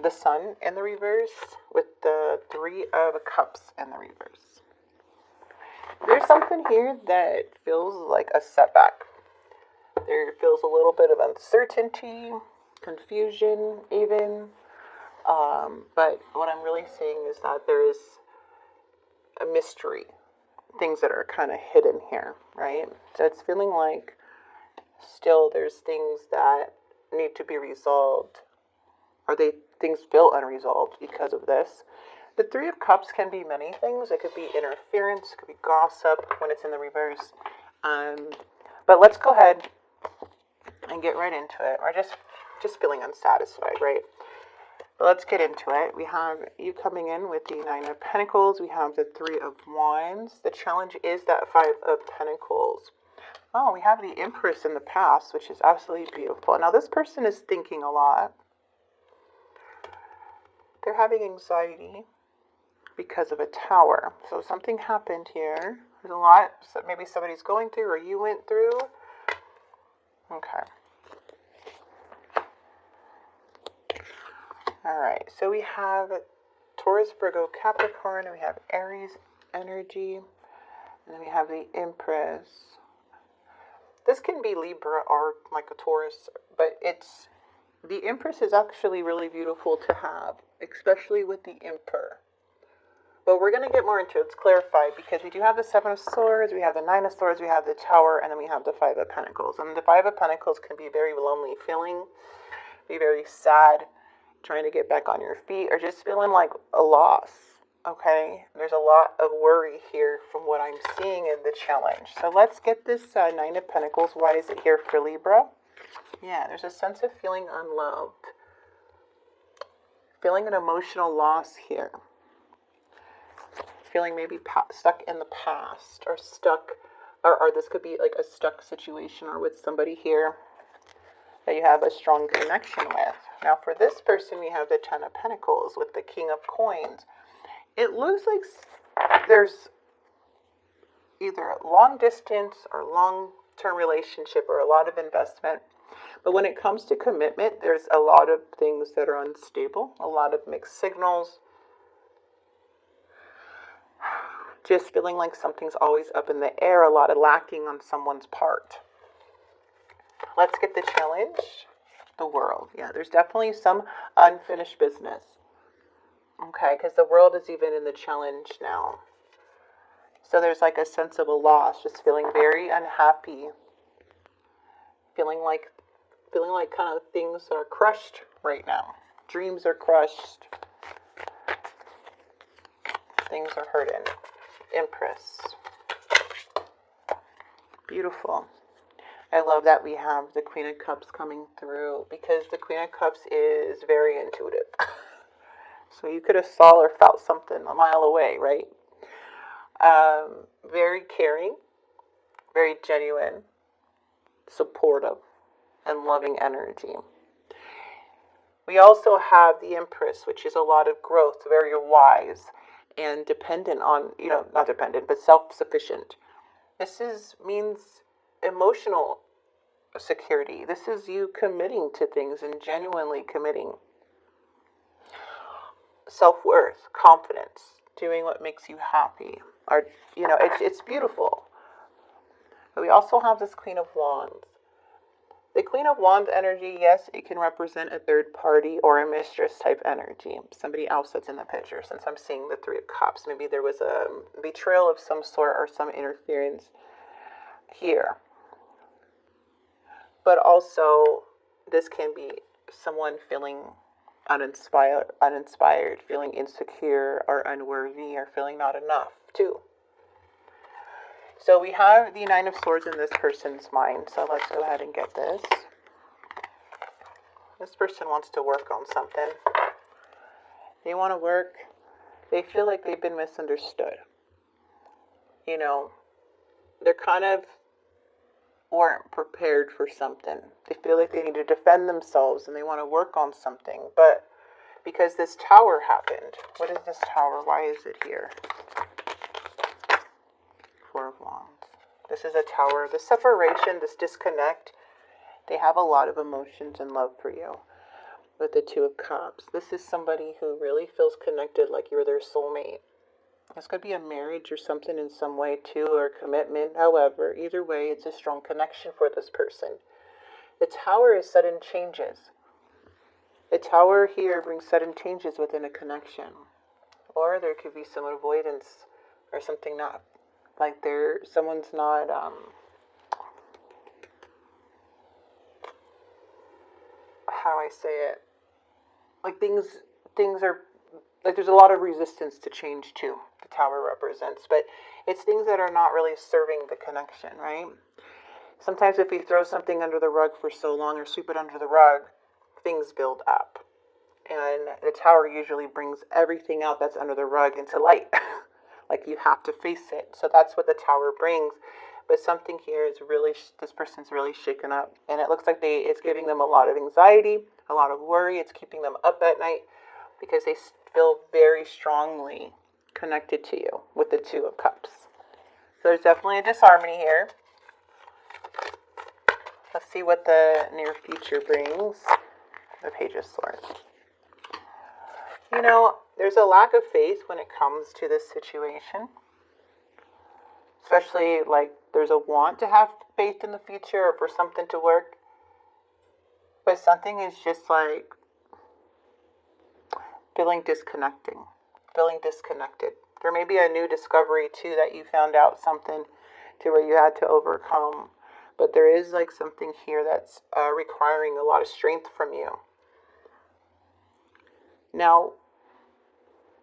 the Sun in the reverse with the Three of Cups in the reverse. There's something here that feels like a setback. There feels a little bit of uncertainty, confusion even. But what I'm really saying is that there is a mystery, things that are kind of hidden here, right? So it's feeling like still there's things that need to be resolved, or things feel unresolved because of this. The Three of Cups can be many things. It could be interference, it could be gossip when it's in the reverse. But let's go ahead and get right into it. We're just feeling unsatisfied, right? But let's get into it. We have you coming in with the Nine of Pentacles. We have the Three of Wands. The challenge is that Five of Pentacles. Oh, we have the Empress in the past, which is absolutely beautiful. Now, this person is thinking a lot. They're having anxiety because of a Tower. So something happened here. There's a lot maybe somebody's going through or you went through. Okay. All right. So we have Taurus, Virgo, Capricorn, and we have Aries energy. And then we have the Empress. This can be Libra or like a Taurus, but the Empress is actually really beautiful to have, especially with the Emperor. But we're going to get more into it. It's clarified because we do have the Seven of Swords, we have the Nine of Swords, we have the Tower, and then we have the Five of Pentacles. And the Five of Pentacles can be very lonely feeling, be very sad, trying to get back on your feet, or just feeling like a loss. Okay, there's a lot of worry here from what I'm seeing in the challenge. So let's get this Nine of Pentacles. Why is it here for Libra? Yeah, there's a sense of feeling unloved. Feeling an emotional loss here. Feeling maybe stuck in the past or stuck, or this could be like a stuck situation or with somebody here that you have a strong connection with. Now for this person, we have the Ten of Pentacles with the King of Coins. It looks like there's either a long distance or long-term relationship or a lot of investment. But when it comes to commitment, there's a lot of things that are unstable, a lot of mixed signals. Just feeling like something's always up in the air, a lot of lacking on someone's part. Let's get the challenge. The World. Yeah, there's definitely some unfinished business. Okay, because the World is even in the challenge now. So there's like a sense of a loss, just feeling very unhappy. Feeling like kind of things are crushed right now. Dreams are crushed. Things are hurting. Empress. Beautiful. I love that we have the Queen of Cups coming through because the Queen of Cups is very intuitive. So you could have saw or felt something a mile away, right? Very caring, very genuine, supportive, and loving energy. We also have the Empress, which is a lot of growth, very wise, and dependent on, not dependent, but self-sufficient. This means emotional security. This is you committing to things and genuinely committing. Self-worth, confidence, doing what makes you happy. Or, it's beautiful. But we also have this Queen of Wands. The Queen of Wands energy, yes, it can represent a third party or a mistress type energy. Somebody else that's in the picture, since I'm seeing the Three of Cups. Maybe there was a betrayal of some sort or some interference here. But also, this can be someone feeling uninspired, feeling insecure or unworthy or feeling not enough, too. So we have the Nine of Swords in this person's mind. So let's go ahead and get this. This person wants to work on something. They want to work. They feel like they've been misunderstood. They're kind of weren't prepared for something. They feel like they need to defend themselves and they want to work on something. But because this Tower happened, what is this Tower? Why is it here? Four of Wands. This is a Tower. The separation, this disconnect, they have a lot of emotions and love for you. with the Two of Cups. This is somebody who really feels connected, like you're their soulmate. This could be a marriage or something in some way too, or a commitment. However, either way, it's a strong connection for this person. The Tower is sudden changes. The Tower here brings sudden changes within a connection. Or there could be some avoidance or something not, like someone's not, how do I say it? Like things are, like there's a lot of resistance to change too, the Tower represents. But it's things that are not really serving the connection, right? Sometimes if we throw something under the rug for so long or sweep it under the rug, things build up. And the Tower usually brings everything out that's under the rug into light. Like you have to face it. So that's what the Tower brings. But something here is really, this person's really shaken up. And it looks like it's giving them a lot of anxiety, a lot of worry. It's keeping them up at night because they feel very strongly connected to you with the Two of Cups. So there's definitely a disharmony here. Let's see what the near future brings. The Page of Swords. You know, there's a lack of faith when it comes to this situation. Especially, like, there's a want to have faith in the future or for something to work. But something is just like feeling disconnected. There may be a new discovery, too, that you found out something to where you had to overcome. But there is, like, something here that's requiring a lot of strength from you. Now,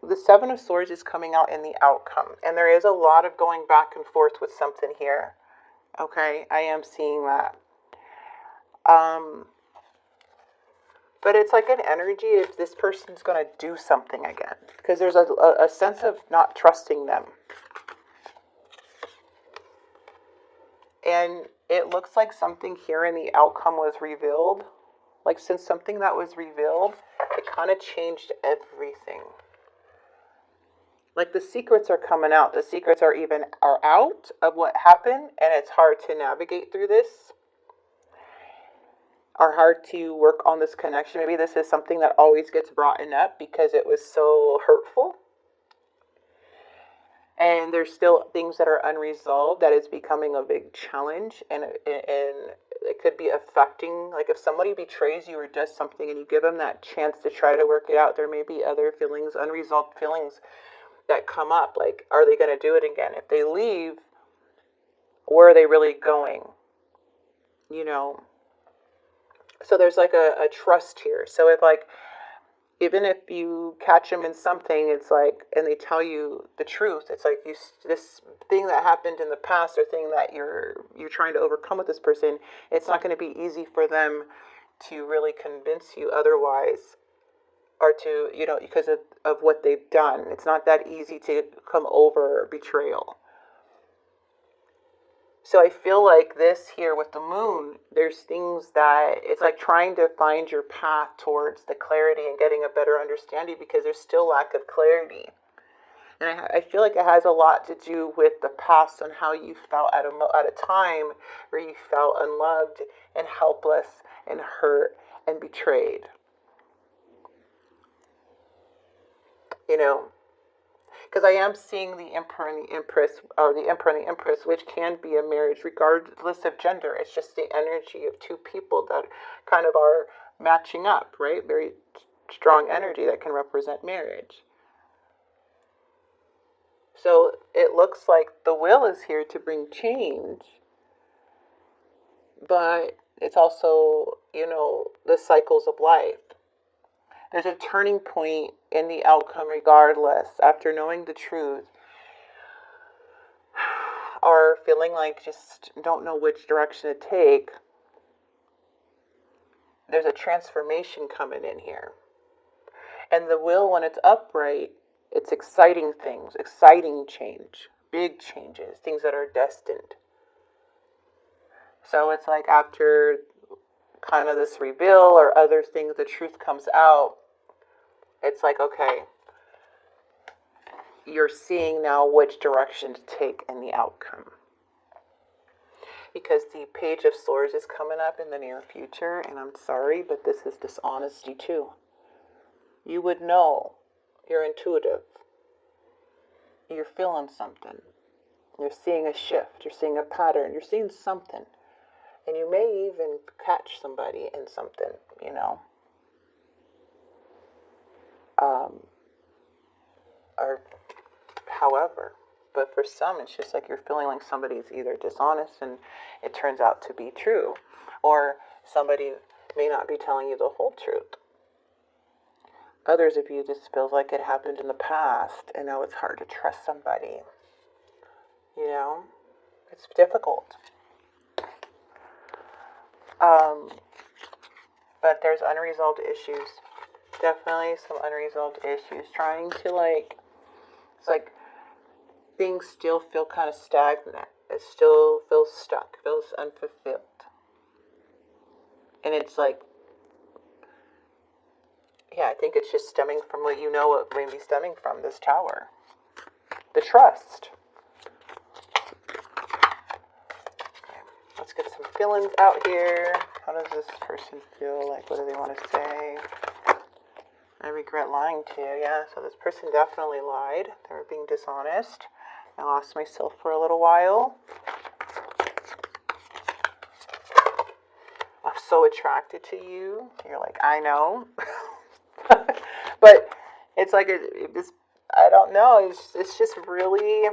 the Seven of Swords is coming out in the outcome. And there is a lot of going back and forth with something here. Okay, I am seeing that. But it's like an energy if this person's going to do something again. Because there's a sense of not trusting them. And it looks like something here in the outcome was revealed. Like since something that was revealed, it kind of changed everything. Like the secrets are coming out. The secrets are out of what happened. And it's hard to navigate through this. Are hard to work on this connection. Maybe this is something that always gets brought up because it was so hurtful. And there's still things that are unresolved that is becoming a big challenge. And it could be affecting, like if somebody betrays you or does something and you give them that chance to try to work it out, there may be other feelings, unresolved feelings that come up. Like, are they going to do it again? If they leave, where are they really going? You know? So there's like a trust here. So if like, even if you catch them in something, it's like, and they tell you the truth, it's like this thing that happened in the past or thing that you're trying to overcome with this person, it's not going to be easy for them to really convince you otherwise, or to, you know, because of what they've done. It's not that easy to come over betrayal. So I feel like this here with the moon, there's things that it's like trying to find your path towards the clarity and getting a better understanding because there's still lack of clarity. And I feel like it has a lot to do with the past and how you felt at a time where you felt unloved and helpless and hurt and betrayed. You know? Because I am seeing the Emperor and the Empress, or the Emperor and the Empress, which can be a marriage regardless of gender. It's just the energy of two people that kind of are matching up, right? Very strong energy that can represent marriage. So it looks like the will is here to bring change. But it's also, you know, the cycles of life. There's a turning point in the outcome regardless. After knowing the truth, or feeling like just don't know which direction to take, there's a transformation coming in here. And the will, when it's upright, it's exciting things, exciting change, big changes, things that are destined. So it's like after kind of this reveal or other things, the truth comes out. It's like, okay, you're seeing now which direction to take in the outcome. because the Page of Swords is coming up in the near future, and I'm sorry, but this is dishonesty too. You would know. You're intuitive. You're feeling something. You're seeing a shift. You're seeing a pattern. You're seeing something. And you may even catch somebody in something, you know. Or however. But for some, it's just like you're feeling like somebody's either dishonest and it turns out to be true. Or somebody may not be telling you the whole truth. Others of you just feels like it happened in the past and now it's hard to trust somebody. You know? It's difficult. But there's unresolved issues. Definitely some unresolved issues. Trying to it's like things still feel kind of stagnant. It still feels stuck, feels unfulfilled. And it's like, yeah, I think it's just stemming from what you know it may be stemming from, this Tower. The trust. Okay, let's get some feelings out here. How does this person feel? Like, what do they want to say? I regret lying to you. Yeah, so this person definitely lied. They were being dishonest. I lost myself for a little while. I'm so attracted to you. You're like, I know. But it's like, I don't know. It's just really...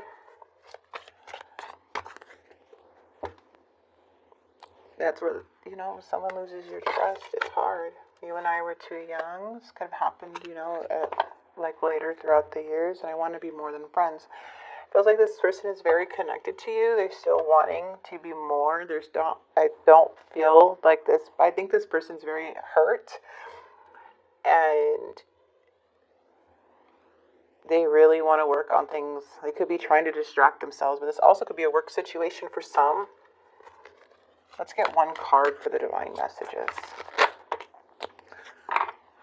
That's where, you know, when someone loses your trust, it's hard. You and I were too young. This could have happened, you know, later throughout the years. And I want to be more than friends. Feels like this person is very connected to you. They're still wanting to be more. I don't feel like this. I think this person's very hurt. And they really want to work on things. They could be trying to distract themselves. But this also could be a work situation for some. Let's get one card for the divine messages.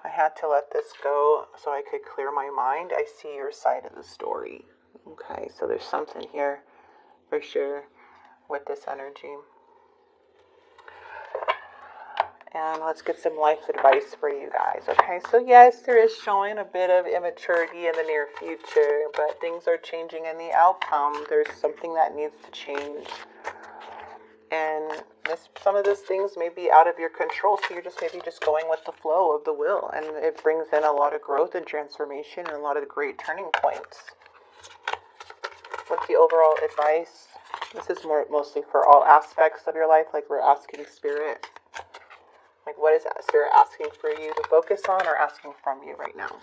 I had to let this go so I could clear my mind. I see your side of the story. Okay, so there's something here for sure with this energy. And let's get some life advice for you guys. Okay, so yes, there is showing a bit of immaturity in the near future, but things are changing in the outcome. There's something that needs to change. And some of those things may be out of your control, so you're just maybe just going with the flow of the will. And it brings in a lot of growth and transformation and a lot of great turning points. What's the overall advice? This is mostly for all aspects of your life, like we're asking Spirit. Like, what is Spirit asking for you to focus on or asking from you right now?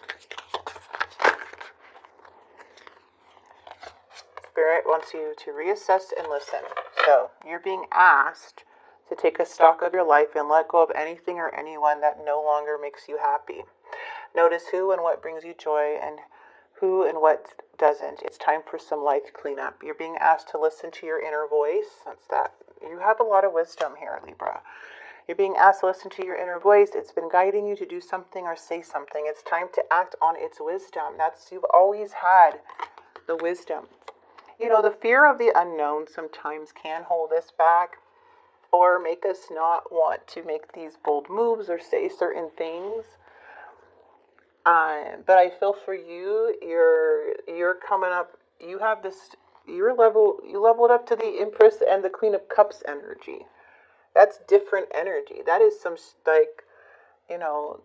Spirit wants you to reassess and listen. So, you're being asked to take a stock of your life and let go of anything or anyone that no longer makes you happy. Notice who and what brings you joy and who and what doesn't. It's time for some life cleanup. You're being asked to listen to your inner voice. That's that. You have a lot of wisdom here, Libra. You're being asked to listen to your inner voice. It's been guiding you to do something or say something. It's time to act on its wisdom. You've always had the wisdom. You know, the fear of the unknown sometimes can hold us back or make us not want to make these bold moves or say certain things. But I feel for you, you're coming up. You have this. You leveled up to the Empress and the Queen of Cups energy. That's different energy. That is some, like, you know,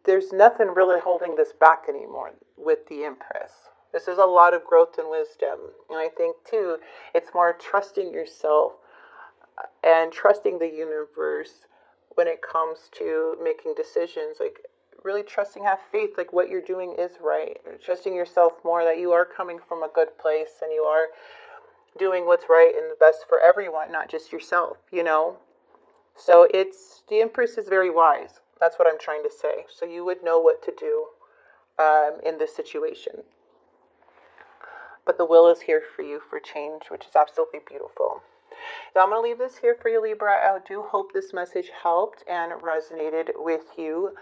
there's nothing really holding this back anymore with the Empress. This is a lot of growth and wisdom. And I think, too, it's more trusting yourself and trusting the universe when it comes to making decisions. Like, really trusting, have faith, like what you're doing is right. Trusting yourself more that you are coming from a good place and you are doing what's right and the best for everyone, not just yourself, you know? So the Empress is very wise. That's what I'm trying to say. So you would know what to do in this situation. But the will is here for you for change, which is absolutely beautiful. So I'm going to leave this here for you, Libra. I do hope this message helped and resonated with you.